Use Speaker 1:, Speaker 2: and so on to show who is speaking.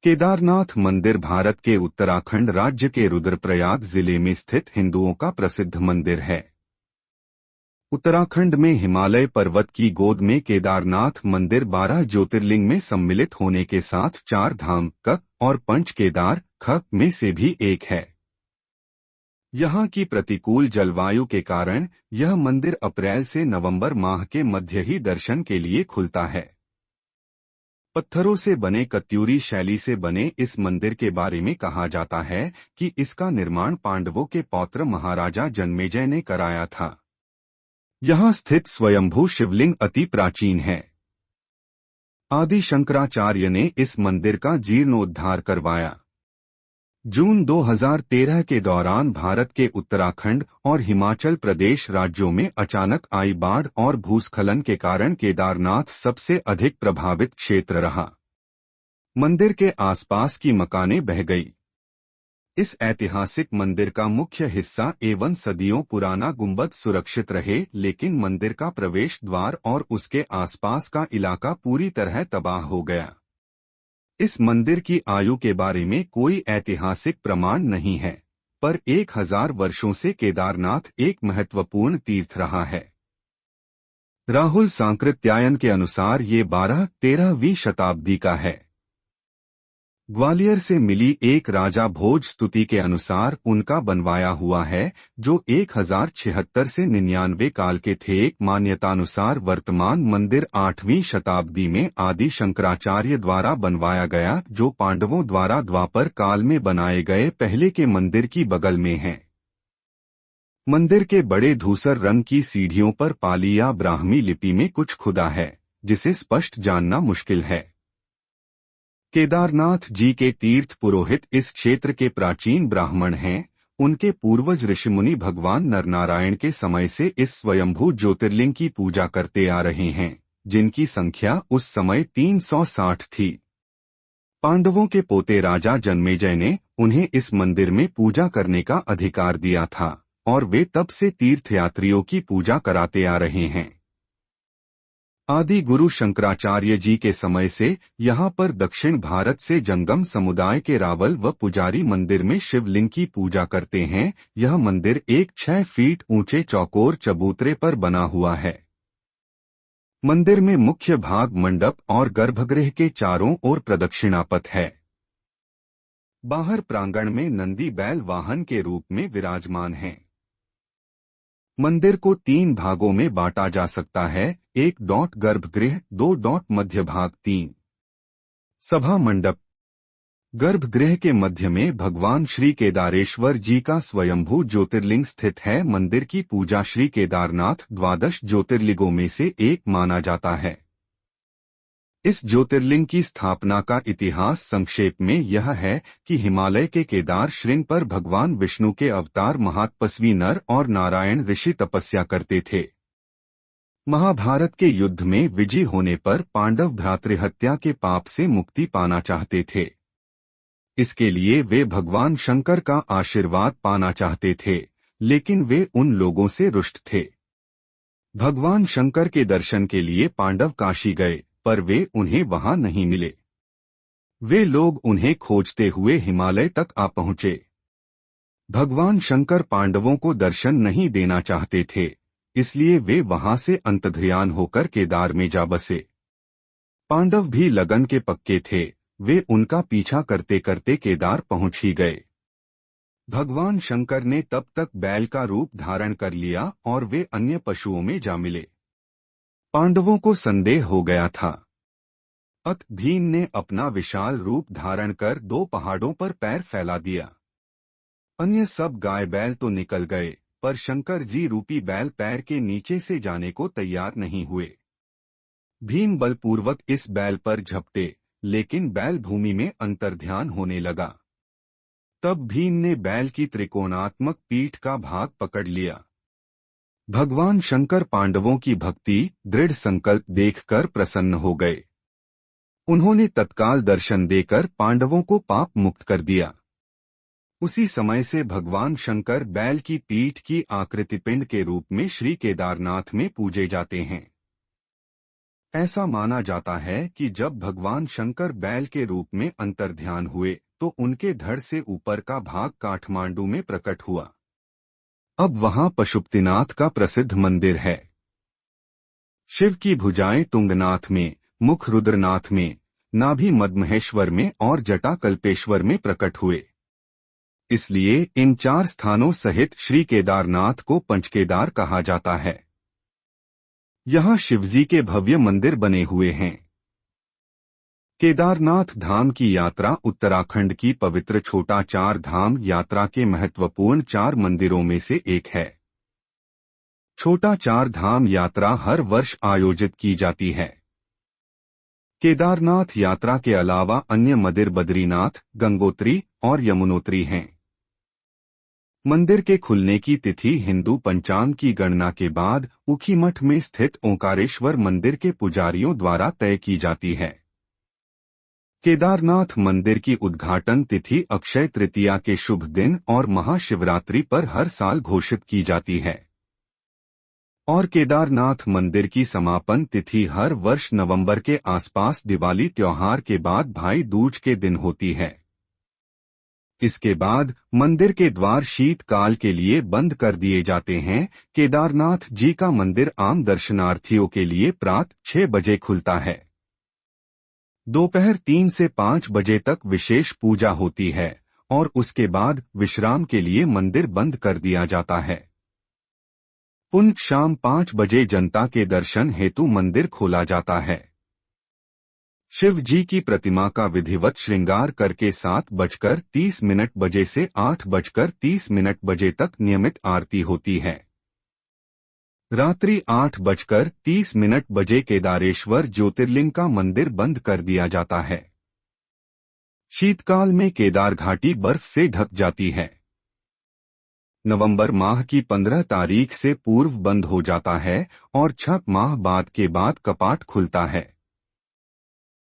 Speaker 1: केदारनाथ मंदिर भारत के उत्तराखंड राज्य के रुद्रप्रयाग जिले में स्थित हिंदुओं का प्रसिद्ध मंदिर है। उत्तराखंड में हिमालय पर्वत की गोद में केदारनाथ मंदिर 12 ज्योतिर्लिंग में सम्मिलित होने के साथ 4 धाम क और पंच केदार ख में से भी एक है। यहाँ की प्रतिकूल जलवायु के कारण यह मंदिर अप्रैल से नवंबर माह के मध्य ही दर्शन के लिए खुलता है। पत्थरों से बने कत्यूरी शैली से बने इस मंदिर के बारे में कहा जाता है कि इसका निर्माण पांडवों के पौत्र महाराजा जन्मेजय ने कराया था। यहाँ स्थित स्वयंभू शिवलिंग अति प्राचीन है। आदि शंकराचार्य ने इस मंदिर का जीर्णोद्धार करवाया। जून 2013 के दौरान भारत के उत्तराखंड और हिमाचल प्रदेश राज्यों में अचानक आई बाढ़ और भूस्खलन के कारण केदारनाथ सबसे अधिक प्रभावित क्षेत्र रहा। मंदिर के आसपास की मकानें बह गई। इस ऐतिहासिक मंदिर का मुख्य हिस्सा एवं सदियों पुराना गुंबद सुरक्षित रहे, लेकिन मंदिर का प्रवेश द्वार और उसके आसपास का इलाका पूरी तरह तबाह हो गया। इस मंदिर की आयु के बारे में कोई ऐतिहासिक प्रमाण नहीं है, पर 1000 वर्षों से केदारनाथ एक महत्वपूर्ण तीर्थ रहा है। राहुल सांकृत्यायन के अनुसार ये 12-13वीं शताब्दी का है। ग्वालियर से मिली एक राजा भोज स्तुति के अनुसार उनका बनवाया हुआ है, जो 1076 से 99 काल के थे। एक मान्यतानुसार वर्तमान मंदिर 8वीं शताब्दी में आदि शंकराचार्य द्वारा बनवाया गया, जो पांडवों द्वारा द्वापर काल में बनाए गए पहले के मंदिर की बगल में है। मंदिर के बड़े धूसर रंग की सीढ़ियों पर पाली या ब्राह्मी लिपि में कुछ खुदा है, जिसे स्पष्ट जानना मुश्किल है। केदारनाथ जी के तीर्थ पुरोहित इस क्षेत्र के प्राचीन ब्राह्मण हैं। उनके पूर्वज ऋषिमुनि भगवान नरनारायण के समय से इस स्वयंभू ज्योतिर्लिंग की पूजा करते आ रहे हैं, जिनकी संख्या उस समय 360 थी। पांडवों के पोते राजा जन्मेजय ने उन्हें इस मंदिर में पूजा करने का अधिकार दिया था और वे तब से तीर्थयात्रियों की पूजा कराते आ रहे हैं। आदि गुरु शंकराचार्य जी के समय से यहाँ पर दक्षिण भारत से जंगम समुदाय के रावल व पुजारी मंदिर में शिवलिंग की पूजा करते हैं। यह मंदिर एक 6 फीट ऊंचे चौकोर चबूतरे पर बना हुआ है। मंदिर में मुख्य भाग मंडप और गर्भगृह के चारों ओर प्रदक्षिणापथ है। बाहर प्रांगण में नंदी बैल वाहन के रूप में विराजमान हैं। मंदिर को 3 भागों में बांटा जा सकता है। 1 गर्भगृह, 2 मध्य भाग, 3 सभा मंडप। गर्भगृह के मध्य में भगवान श्री केदारेश्वर जी का स्वयंभू ज्योतिर्लिंग स्थित है। मंदिर की पूजा श्री केदारनाथ 12 ज्योतिर्लिंगों में से एक माना जाता है। इस ज्योतिर्लिंग की स्थापना का इतिहास संक्षेप में यह है कि हिमालय के केदार श्रृंग पर भगवान विष्णु के अवतार महातपस्वी नर और नारायण ऋषि तपस्या करते थे। महाभारत के युद्ध में विजयी होने पर पांडव भ्रातृहत्या के पाप से मुक्ति पाना चाहते थे। इसके लिए वे भगवान शंकर का आशीर्वाद पाना चाहते थे, लेकिन वे उन लोगों से रुष्ट थे। भगवान शंकर के दर्शन के लिए पांडव काशी गए, पर वे उन्हें वहां नहीं मिले। वे लोग उन्हें खोजते हुए हिमालय तक आ पहुंचे। भगवान शंकर पांडवों को दर्शन नहीं देना चाहते थे, इसलिए वे वहां से अंतर्ध्यान होकर केदार में जा बसे। पांडव भी लगन के पक्के थे। वे उनका पीछा करते करते केदार पहुंच ही गए। भगवान शंकर ने तब तक बैल का रूप धारण कर लिया और वे अन्य पशुओं में जा मिले। पांडवों को संदेह हो गया था। अत भीम ने अपना विशाल रूप धारण कर 2 पहाड़ों पर पैर फैला दिया। अन्य सब गाय बैल तो निकल गए, पर शंकर जी रूपी बैल पैर के नीचे से जाने को तैयार नहीं हुए। भीम बलपूर्वक इस बैल पर झपटे, लेकिन बैल भूमि में अंतर्ध्यान होने लगा। तब भीम ने बैल की त्रिकोणात्मक पीठ का भाग पकड़ लिया। भगवान शंकर पांडवों की भक्ति, दृढ़ संकल्प देखकर प्रसन्न हो गए। उन्होंने तत्काल दर्शन देकर पांडवों को पाप मुक्त कर दिया। उसी समय से भगवान शंकर बैल की पीठ की आकृति पिंड के रूप में श्री केदारनाथ में पूजे जाते हैं। ऐसा माना जाता है कि जब भगवान शंकर बैल के रूप में अंतर्ध्यान हुए तो उनके धड़ से ऊपर का भाग काठमांडू में प्रकट हुआ। अब वहां पशुपतिनाथ का प्रसिद्ध मंदिर है। शिव की भुजाएं तुंगनाथ में, मुख रुद्रनाथ में, नाभि मदमहेश्वर में और जटा कल्पेश्वर में प्रकट हुए। इसलिए इन 4 स्थानों सहित श्री केदारनाथ को पंचकेदार कहा जाता है। यहाँ शिवजी के भव्य मंदिर बने हुए हैं। केदारनाथ धाम की यात्रा उत्तराखंड की पवित्र छोटा 4 धाम यात्रा के महत्वपूर्ण 4 मंदिरों में से एक है। छोटा 4 धाम यात्रा हर वर्ष आयोजित की जाती है। केदारनाथ यात्रा के अलावा अन्य मंदिर बद्रीनाथ, गंगोत्री और यमुनोत्री हैं। मंदिर के खुलने की तिथि हिंदू पंचांग की गणना के बाद ऊखीमठ में स्थित ओंकारेश्वर मंदिर के पुजारियों द्वारा तय की जाती है। केदारनाथ मंदिर की उद्घाटन तिथि अक्षय तृतीया के शुभ दिन और महाशिवरात्रि पर हर साल घोषित की जाती है और केदारनाथ मंदिर की समापन तिथि हर वर्ष नवंबर के आसपास दिवाली त्योहार के बाद भाई दूज के दिन होती है। इसके बाद मंदिर के द्वार शीतकाल के लिए बंद कर दिए जाते हैं। केदारनाथ जी का मंदिर आम दर्शनार्थियों के लिए प्रातः 6 बजे खुलता है। दोपहर 3 से 5 बजे तक विशेष पूजा होती है और उसके बाद विश्राम के लिए मंदिर बंद कर दिया जाता है। पुनः शाम 5 बजे जनता के दर्शन हेतु मंदिर खोला जाता है। शिव जी की प्रतिमा का विधिवत श्रृंगार करके 7:30 बजे से 8:30 बजे तक नियमित आरती होती है। रात्रि 8:30 बजे केदारेश्वर ज्योतिर्लिंग का मंदिर बंद कर दिया जाता है। शीतकाल में केदार घाटी बर्फ से ढक जाती है। नवंबर माह की 15 तारीख से पूर्व बंद हो जाता है और 6 माह बाद के बाद कपाट खुलता है।